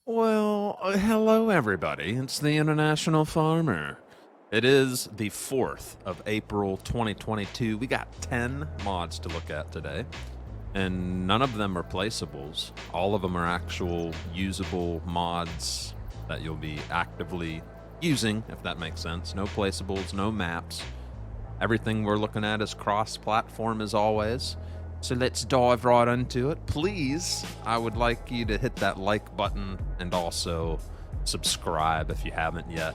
Well, hello everybody. It's the International Farmer. It is the 4th of April 2022. We got 10 mods to look at today, and none of them are placeables. All of them are actual usable mods that you'll be actively using, if that makes sense. No placeables, no maps. Everything we're looking at is cross-platform as always. So let's dive right into it. Please, I would like you to hit that like button and also subscribe if you haven't yet.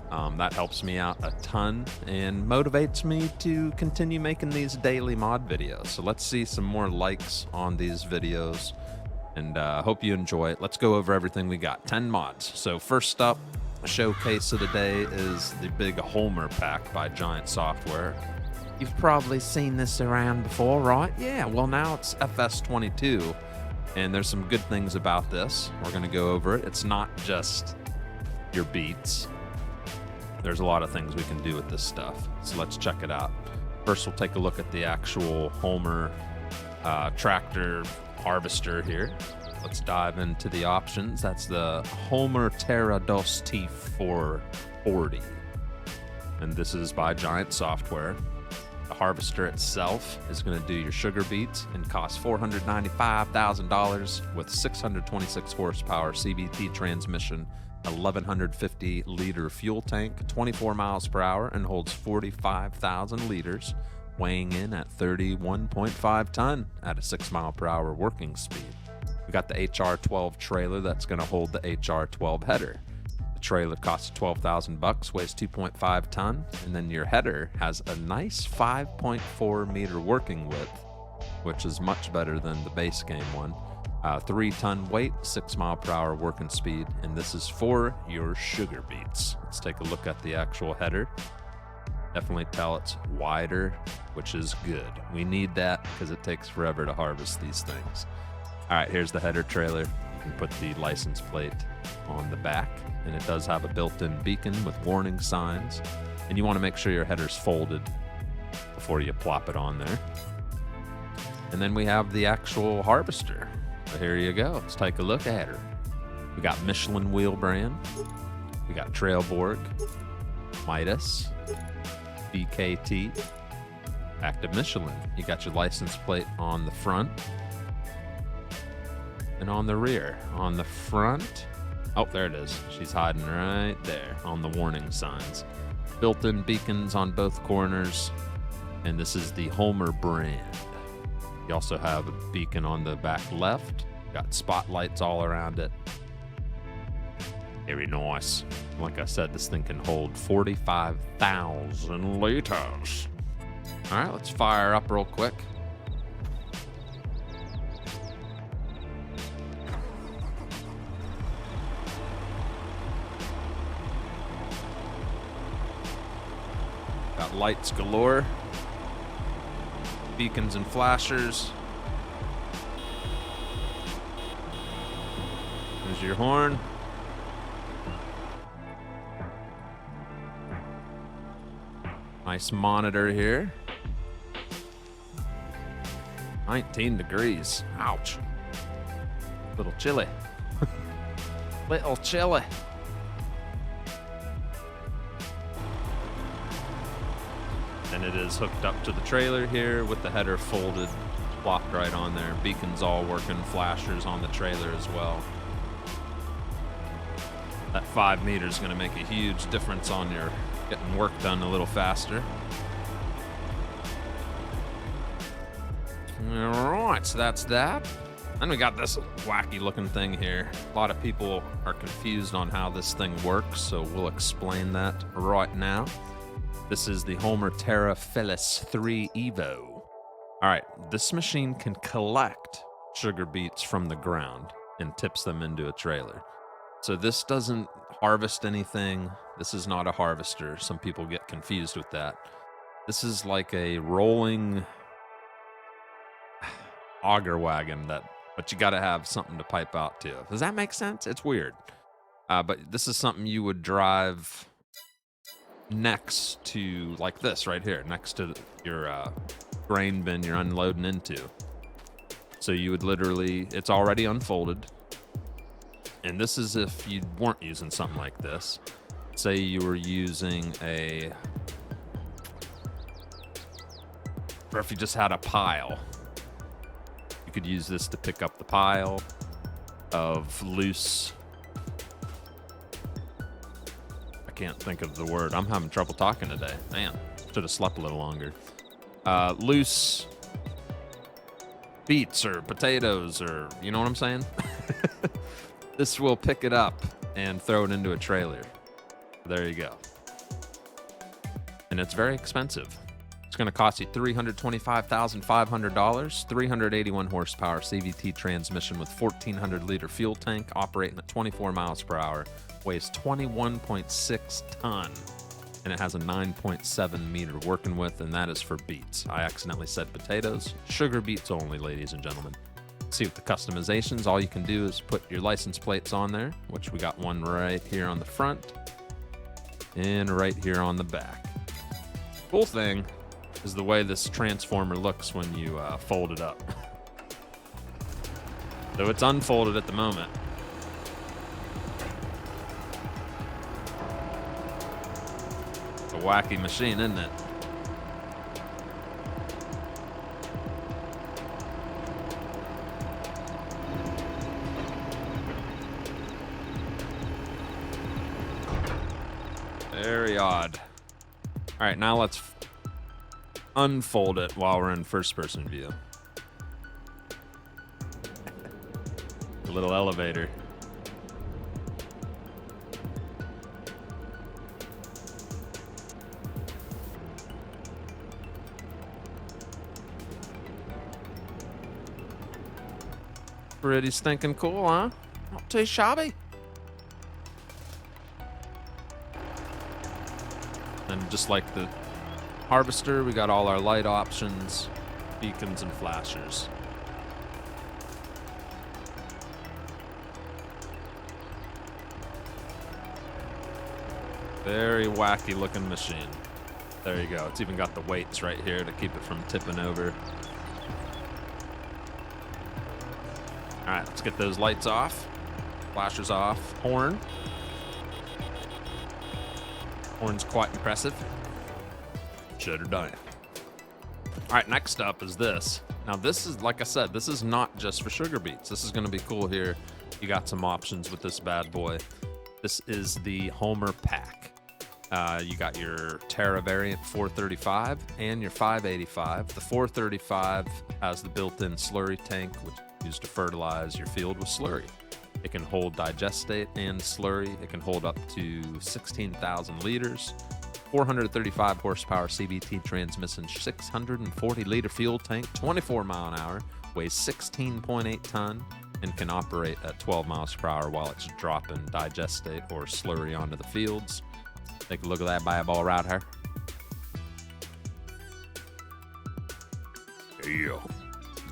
That helps me out a ton and motivates me to continue making these daily mod videos. So let's see some more likes on these videos, and hope you enjoy it. Let's go over everything we got. 10 mods. So first up, a showcase of the day is the big Holmer Pack by Giant Software. You've probably seen this around before, right? Yeah, well now it's FS22, and there's some good things about this. We're gonna go over it. It's not just your beats. There's a lot of things we can do with this stuff, so let's check it out. First, we'll take a look at the actual Holmer tractor harvester here. Let's dive into the options. That's the Holmer Terra T440, and this is by Giant Software. The harvester itself is going to do your sugar beets and cost $495,000 with 626 horsepower CVT transmission, 1150 liter fuel tank, 24 miles per hour, and holds 45,000 liters, weighing in at 31.5 ton at a 6 mile per hour working speed. We got the HR12 trailer that's going to hold the HR12 header. The trailer costs $12,000, weighs 2.5 ton, and then your header has a nice 5.4 meter working width, which is much better than the base game one. 3 ton weight, 6 mile per hour working speed, and this is for your sugar beets. Let's take a look at the actual header. Definitely tell it's wider, which is good. We need that because it takes forever to harvest these things. All right, here's the header trailer. You can put the license plate on the back, and it does have a built-in beacon with warning signs, and you want to make sure your header's folded before you plop it on there. And then we have the actual harvester. So here you go. Let's take a look at her. We got Michelin wheel brand. We got Trailborg, Midas, BKT, Active Michelin. You got your license plate on the front and on the rear. On the front, oh, there it is. She's hiding right there on the warning signs. Built-in beacons on both corners, and this is the Holmer brand. You also have a beacon on the back left. Got spotlights all around it. Very nice. Like I said, this thing can hold 45,000 liters. All right, let's fire up real quick. Got lights galore, beacons and flashers. There's your horn. Nice monitor here. 19 degrees. Ouch. Little chilly. Little chilly. And it is hooked up to the trailer here with the header folded, plopped right on there. Beacons all working, flashers on the trailer as well. That 5 meters is going to make a huge difference on your getting work done a little faster. All right, so that's that. Then we got this wacky looking thing here. A lot of people are confused on how this thing works, so we'll explain that right now. This is the Holmer Terra Felis 3 Evo. All right, this machine can collect sugar beets from the ground and tips them into a trailer. So this doesn't harvest anything. This is not a harvester. Some people get confused with that. This is like a rolling auger wagon, but you got to have something to pipe out to. Does that make sense? It's weird. But this is something you would drive next to, like this right here, next to your grain bin you're unloading into. So you would literally, it's already unfolded, And this is if you weren't using something like this. Say you were using or if you just had a pile, you could use this to pick up the pile of loose, I can't think of the word. I'm having trouble talking today. Man, should have slept a little longer. Loose beets or potatoes, or you know what I'm saying? This will pick it up and throw it into a trailer. There you go. And it's very expensive. It's going to cost you $325,500, 381 horsepower CVT transmission with 1,400 liter fuel tank, operating at 24 miles per hour, weighs 21.6 ton, and it has a 9.7 meter working width, and that is for beets. I accidentally said potatoes. Sugar beets only, ladies and gentlemen. See with the customizations, all you can do is put your license plates on there, which we got one right here on the front and right here on the back. Cool thing is the way this transformer looks when you fold it up. So it's unfolded at the moment. It's a wacky machine, isn't it? Very odd. All right, now let's unfold it while we're in first-person view. A little elevator. Pretty stinking cool, huh? Not too shabby. And just like the harvester, we got all our light options, beacons, and flashers. Very wacky looking machine. There you go. It's even got the weights right here to keep it from tipping over. All right, let's get those lights off. Flashers off. Horn. Horn's quite impressive. ShaRRDY. All right, next up is this. Now this is, like I said, this is not just for sugar beets. This is gonna be cool here. You got some options with this bad boy. This is the Holmer Pack. You got your Terra variant 435 and your 585. The 435 has the built-in slurry tank, which is used to fertilize your field with slurry. It can hold digestate and slurry. It can hold up to 16,000 liters. 435 horsepower CVT transmission, 640 liter fuel tank, 24 mile an hour, weighs 16.8 ton, and can operate at 12 miles per hour while it's dropping digestate or slurry onto the fields. Take a look at that bad ball right here. Yeah,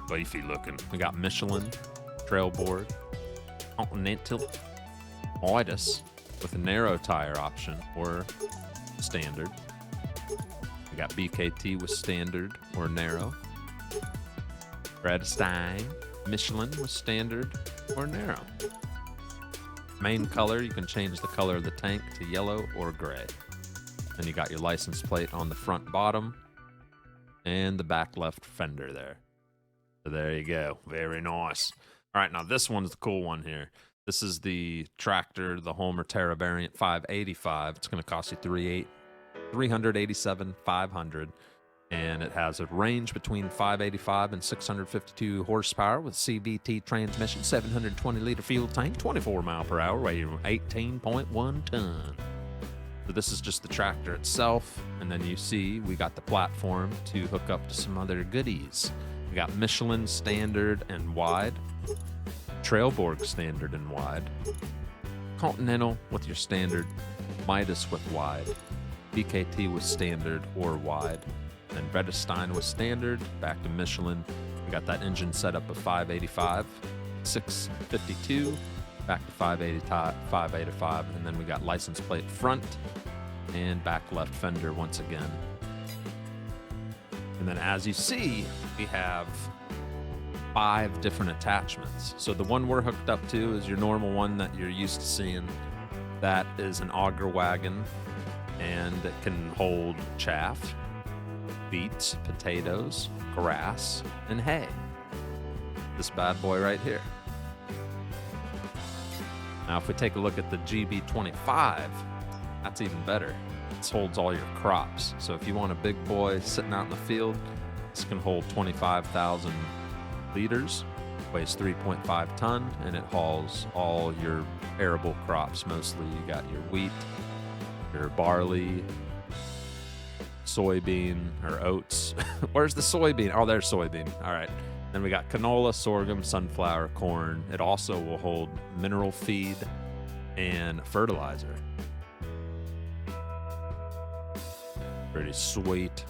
beefy looking. We got Michelin, trail board, Continental, Midas with a narrow tire option or standard. We got BKT with standard or narrow. Vredestein, Michelin with standard or narrow. Main color, you can change the color of the tank to yellow or gray. Then you got your license plate on the front bottom and the back left fender there. So there you go. Very nice. All right, now this one's the cool one here. This is the tractor, the Holmer Terra variant 585. It's going to cost you $387,500, and it has a range between 585 and 652 horsepower with CVT transmission, 720 liter fuel tank, 24 mile per hour, weighing 18.1 ton. So this is just the tractor itself, and then you see we got the platform to hook up to some other goodies. We got Michelin standard and wide, Trailborg standard and wide, Continental with your standard, Midas with wide, BKT with standard or wide, and Vredestein with standard, back to Michelin. We got that engine setup of 585, 652, back to 585, and then we got license plate front and back left fender once again. And then as you see, we have 5 different attachments. So the one we're hooked up to is your normal one that you're used to seeing. That is an auger wagon, and it can hold chaff, beets, potatoes, grass, and hay. This bad boy right here. Now, if we take a look at the GB25, that's even better. It holds all your crops. So if you want a big boy sitting out in the field, this can hold 25,000 liters, weighs 3.5 ton, and it hauls all your arable crops. Mostly you got your wheat, your barley, soybean, or oats. Where's the soybean? Oh, there's soybean. All right. Then we got canola, sorghum, sunflower, corn. It also will hold mineral feed and fertilizer. Pretty sweet.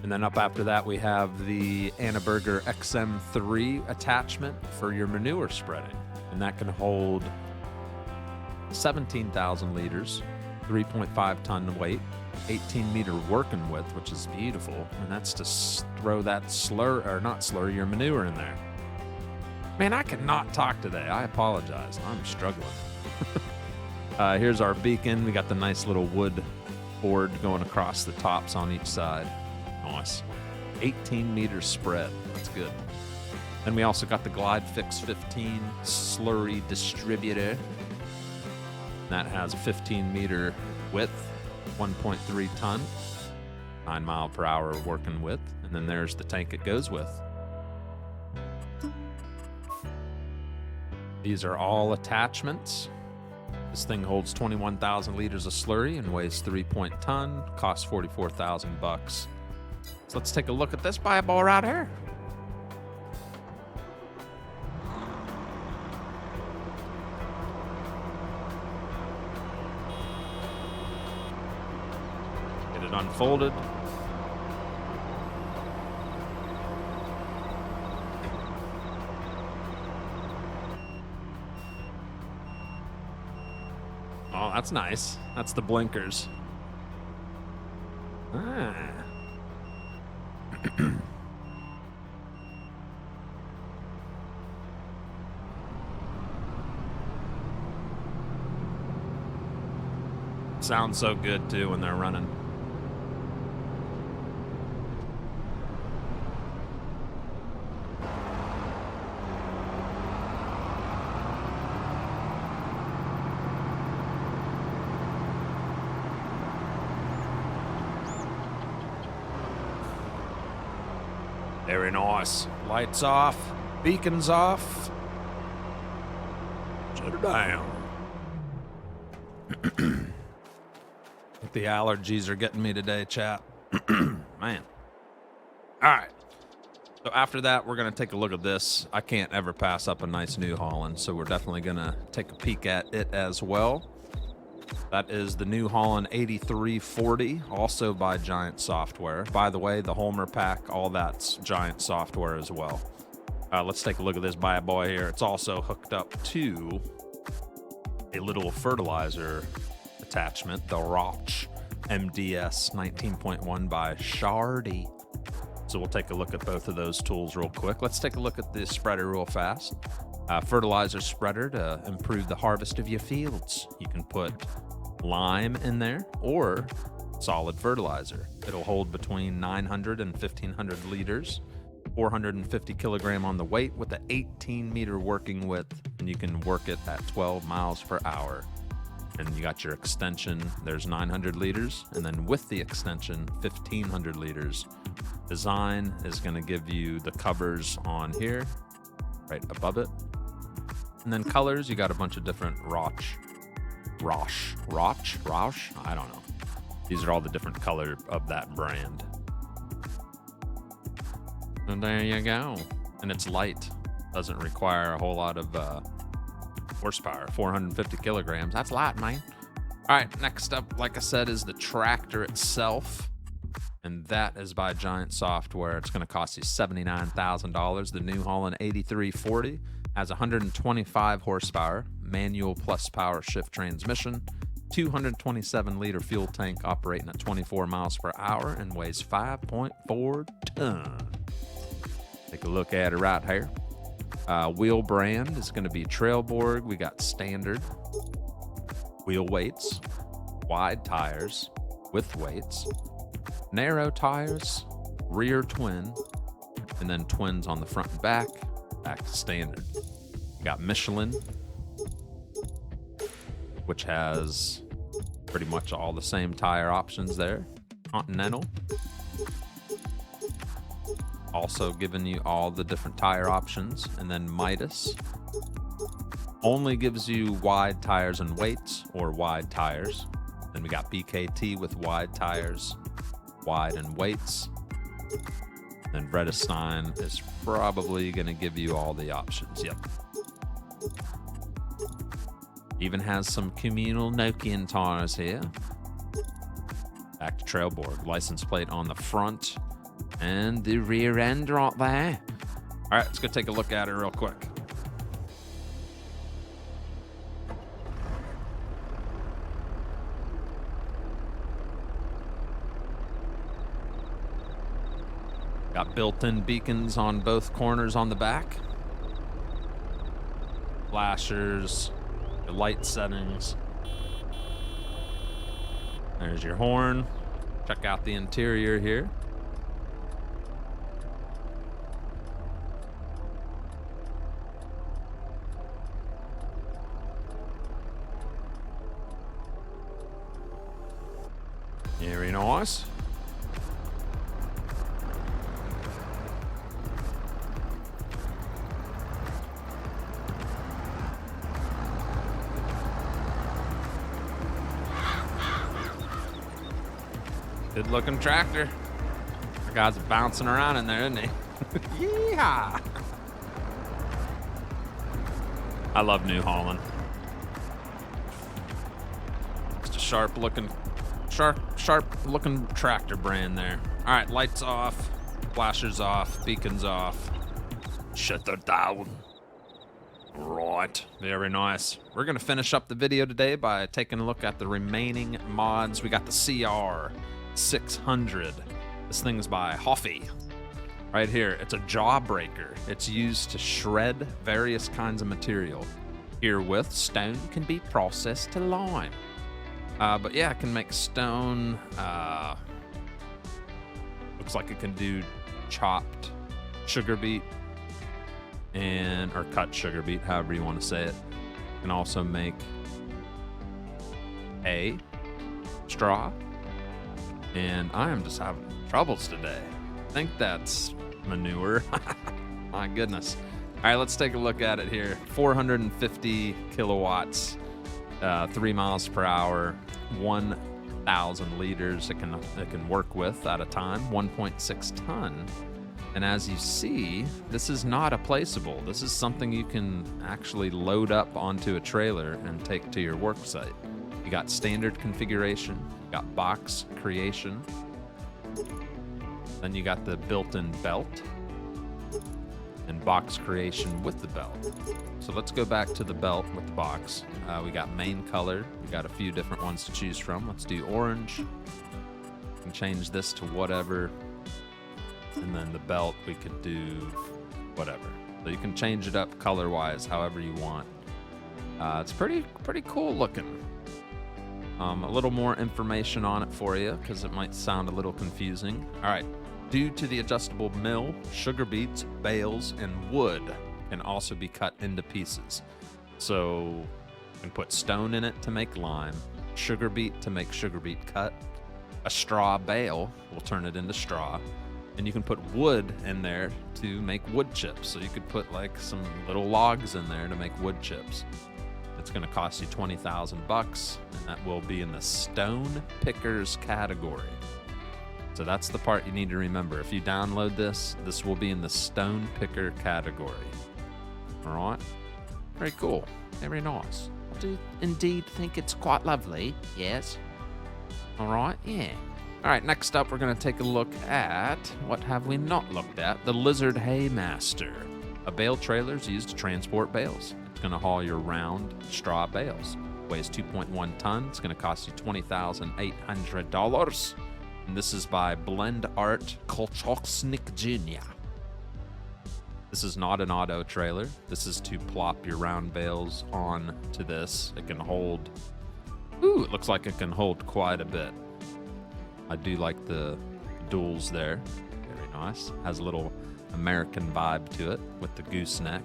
And then up after that, we have the Annaberger XM3 attachment for your manure spreading. And that can hold 17,000 liters, 3.5 ton weight, 18 meter working width, which is beautiful. And that's to throw that your manure in there. Man, I cannot talk today. I apologize. I'm struggling. Here's our beacon. We got the nice little wood board going across the tops on each side. Nice. 18 meters spread. That's good. Then we also got the Glide Fix 15 slurry distributor. That has a 15 meter width, 1.3 ton, 9 mile per hour working width. And then there's the tank it goes with. These are all attachments. This thing holds 21,000 liters of slurry and weighs 3 ton, costs $44,000. So let's take a look at this bad boy right here. Get it unfolded. Oh, that's nice. That's the blinkers. Ah. Sounds so good too when they're running. Very nice. Lights off, beacons off. Shut it down. The allergies are getting me today, chat. Man. All right. So after that, we're going to take a look at this. I can't ever pass up a nice New Holland, so we're definitely going to take a peek at it as well. That is the New Holland 8340, also by Giant Software. By the way, the Holmer Pack, all that's Giant Software as well. Let's take a look at this bad boy here. It's also hooked up to a little fertilizer attachment, the Rauch MDS 19.1 by ShaRRdY. So we'll take a look at both of those tools real quick. Let's take a look at the spreader real fast. Fertilizer spreader to improve the harvest of your fields. You can put lime in there or solid fertilizer. It'll hold between 900 and 1,500 liters, 450 kilogram on the weight with an 18 meter working width, and you can work it at 12 miles per hour. And you got your extension, there's 900 liters, and then with the extension, 1,500 liters. Design is going to give you the covers on here, right above it. And then colors, you got a bunch of different Rauch, I don't know. These are all the different color of that brand. And there you go. And it's light. Doesn't require a whole lot of horsepower, 450 kilograms. That's light, man. All right, next up, like I said, is the tractor itself. And that is by Giant Software. It's going to cost you $79,000. The New Holland 8340 has 125 horsepower, manual plus power shift transmission, 227 liter fuel tank operating at 24 miles per hour, and weighs 5.4 tons. Take Take a look at it right here. Wheel brand is going to be Trailborg. We got standard wheel weights, wide tires, width weights, narrow tires, rear twin, and then twins on the front and back to standard. We got Michelin, which has pretty much all the same tire options there. Continental, also giving you all the different tire options. And then Midas only gives you wide tires and weights, or wide tires. Then we got BKT with wide tires, wide and weights. Then Vredestein is probably going to give you all the options. Yep. Even has some communal Nokian tires here. Back to Trailborg. License plate on the front and the rear end right there. All right, let's go take a look at it real quick. Got built-in beacons on both corners on the back. Flashers, your light settings. There's your horn. Check out the interior here. Very nice. Good looking tractor. The guy's bouncing around in there, isn't he? Yeehaw! I love New Holland. Just a sharp looking tractor brand there. All right, lights off, flashers off, beacons off. Shut that down. Right, very nice. We're gonna finish up the video today by taking a look at the remaining mods. We got the CR600. This thing's by HoFFi. Right here, it's a jawbreaker. It's used to shred various kinds of material. Herewith, stone can be processed to lime. But yeah, it can make stone. Looks like it can do chopped sugar beet or cut sugar beet, however you want to say it. It can also make hay, straw, and I am just having troubles today. I think that's manure. My goodness. All right, let's take a look at it here. 450 kilowatts, 3 miles per hour, 1,000 liters it can work with at a time, 1.6 ton. And as you see, this is not a placeable. This is something you can actually load up onto a trailer and take to your work site. You got standard configuration, you got box creation, then you got the built-in belt and box creation with the belt. So let's go back to the belt with the box. We got main color. We got a few different ones to choose from. Let's do orange. We can change this to whatever. And then the belt, we could do whatever. So you can change it up color-wise however you want. It's pretty cool looking. A little more information on it for you because it might sound a little confusing. All right. Due to the adjustable mill, sugar beets, bales, and wood can also be cut into pieces. So you can put stone in it to make lime, sugar beet to make sugar beet cut, a straw bale will turn it into straw, and you can put wood in there to make wood chips. So you could put like some little logs in there to make wood chips. It's going to cost you $20,000, and that will be in the stone pickers category. So that's the part you need to remember. If you download this, this will be in the stone picker category. All right? Very cool. Very nice. I do indeed think it's quite lovely. Yes. All right? Yeah. All right, next up, we're going to take a look at, what have we not looked at? The Lizard Haymaster. A bale trailer is used to transport bales. It's going to haul your round straw bales. Weighs 2.1 tons. It's going to cost you $20,800. And this is by BlendArt Kolchozník Jr. This is not an auto trailer. This is to plop your round bales on to this. It can hold, ooh, it looks like it can hold quite a bit. I do like the duals there. Very nice. Has a little American vibe to it with the gooseneck.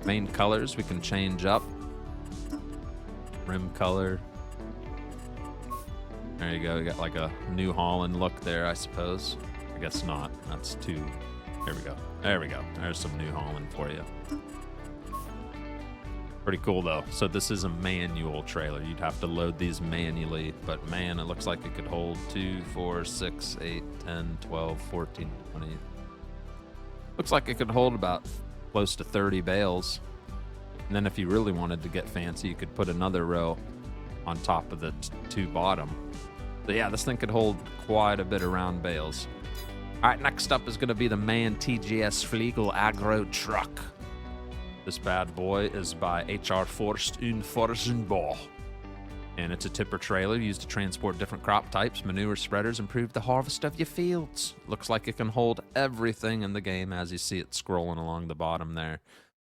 Main colors we can change up. Rim color. There you go. You got like a New Holland look there, I suppose. I guess not. That's too. Here we go. There we go. There's some New Holland for you. Pretty cool though. So this is a manual trailer. You'd have to load these manually, but man, it looks like it could hold 2, 4, 6, 8, 10, 12, 14, 20. Looks like it could hold about close to 30 bales. And then if you really wanted to get fancy, you could put another row on top of the two bottom. So yeah, this thing could hold quite a bit of round bales. All right, next up is going to be the MAN TGS Fliegl AgroTruck. This bad boy is by Forst und Fahrzeugbau. And it's a tipper trailer used to transport different crop types, manure spreaders, improve the harvest of your fields. Looks like it can hold everything in the game as you see it scrolling along the bottom there.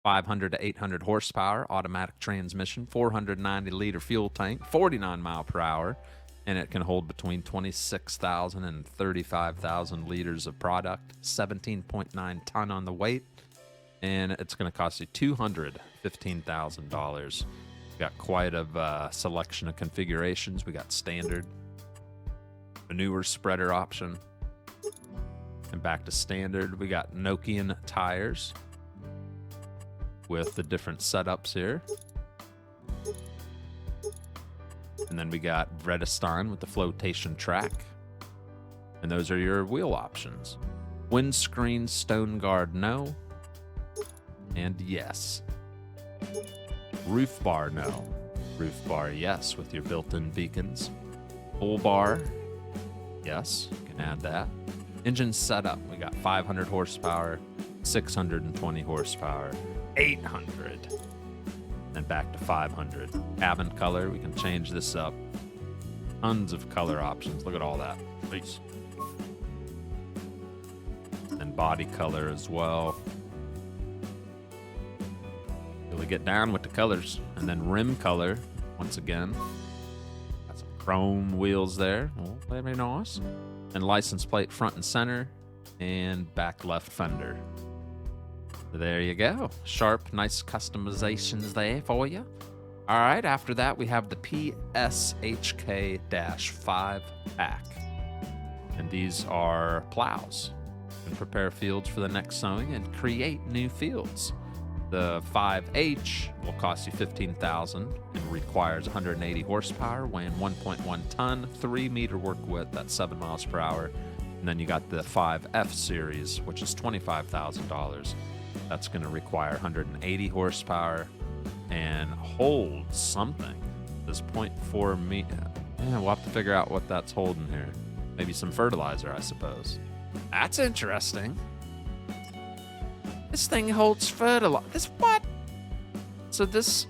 500 to 800 horsepower, automatic transmission, 490-liter fuel tank, 49 mile per hour, and it can hold between 26,000 and 35,000 liters of product, 17.9 ton on the weight, and it's going to cost you $215,000. Got quite a selection of configurations. We got standard, manure spreader option, and back to standard. We got Nokian tires with the different setups here. And then we got Vredestein with the flotation track. And those are your wheel options. Windscreen, stone guard, no. And yes. Roof bar, no. Roof bar, yes, with your built-in beacons. Full bar, yes, you can add that. Engine setup, we got 500 horsepower, 620 horsepower, 800, then back to 500. Cabin color, we can change this up. Tons of color options. Look at all that. Please. And body color as well. Really get down with the colors. And then rim color, once again. Got some chrome wheels there. Oh, very nice. And license plate front and center. And back left fender. There you go. Sharp, nice customizations there for you. All right, after that, we have the PSHK-5 Pack. And these are plows. You can prepare fields for the next sowing and create new fields. The 5H will cost you $15,000 and requires 180 horsepower, weighing 1.1 ton, 3 meter work width, that's 7 miles per hour. And then you got the 5F series, which is $25,000. That's going to require 180 horsepower and hold something. This 0.4 meter. Yeah, we'll have to figure out what that's holding here. Maybe some fertilizer, I suppose. That's interesting. This thing holds fertilizer. This what? So this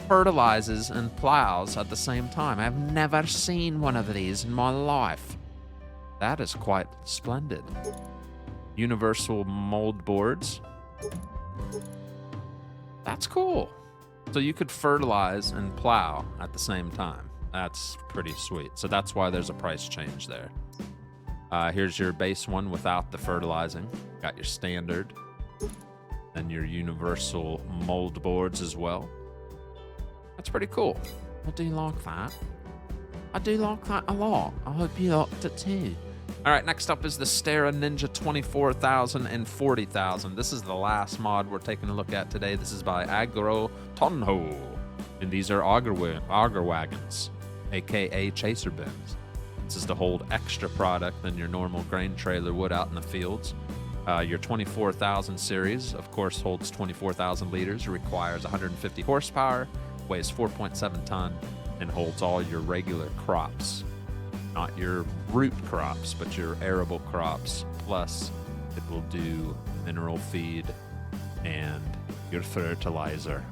fertilizes and plows at the same time. I've never seen one of these in my life. That is quite splendid. Universal mold boards. That's cool. So you could fertilize and plow at the same time. That's pretty sweet. So that's why there's a price change there. Here's your base one without the fertilizing. Got your standard. Then your universal mold boards as well. That's pretty cool. I do like that. I do like that a lot. I hope you liked it too. All right, next up is the Stara Ninja 24,000 and 40,000. This is the last mod we're taking a look at today. This is by Agro Tonho. And these are auger wagons, aka chaser bins. This is to hold extra product than your normal grain trailer would out in the fields. Your 24,000 series, of course, holds 24,000 liters, requires 150 horsepower, weighs 4.7 ton, and holds all your regular crops. Not your root crops, but your arable crops. Plus, it will do mineral feed and your fertilizer.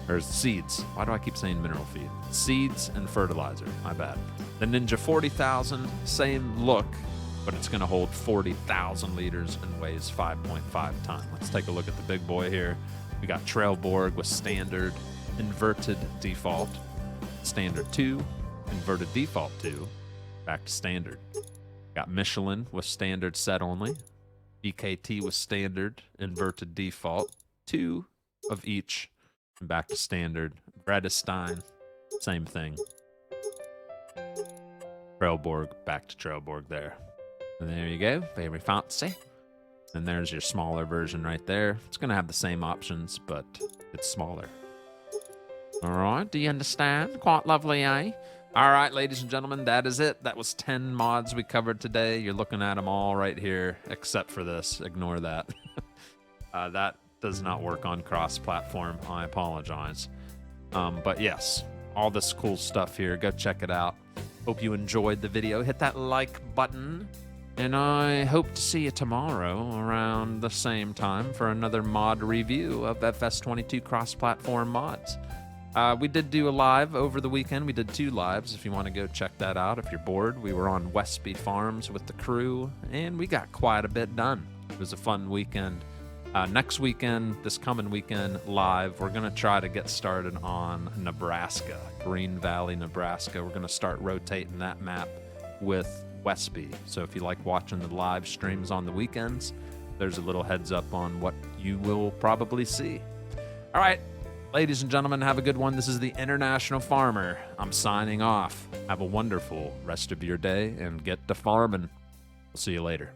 Or seeds. Why do I keep saying mineral feed? Seeds and fertilizer. My bad. The Ninja 40,000, same look, but it's going to hold 40,000 liters and weighs 5.5 ton. Let's take a look at the big boy here. We got Trailborg with standard, inverted default, standard 2, inverted default 2, back to standard. Got Michelin with standard set only, EKT with standard, inverted default, 2 of each, and back to standard. Vredestein, same thing. Trailborg, back to Trailborg there. And there you go, very fancy. And there's your smaller version right there. It's going to have the same options, but it's smaller. All right, do you understand? Quite lovely, eh? All right, ladies and gentlemen, that is it. That was 10 mods we covered today. You're looking at them all right here, except for this. Ignore that. That does not work on cross-platform. I apologize. But yes, all this cool stuff here. Go check it out. Hope you enjoyed the video. Hit that like button. And I hope to see you tomorrow around the same time for another mod review of FS22 cross-platform mods. We did do a live over the weekend. We did 2 lives if you want to go check that out if you're bored. We were on Westby Farms with the crew, and we got quite a bit done. It was a fun weekend. Next weekend, this coming weekend, live, we're going to try to get started on Nebraska, Green Valley, Nebraska. We're going to start rotating that map with Westby. So if you like watching the live streams on the weekends, there's a little heads up on what you will probably see. All right. Ladies and gentlemen, have a good one. This is the International Farmer. I'm signing off. Have a wonderful rest of your day and get to farming. We'll see you later.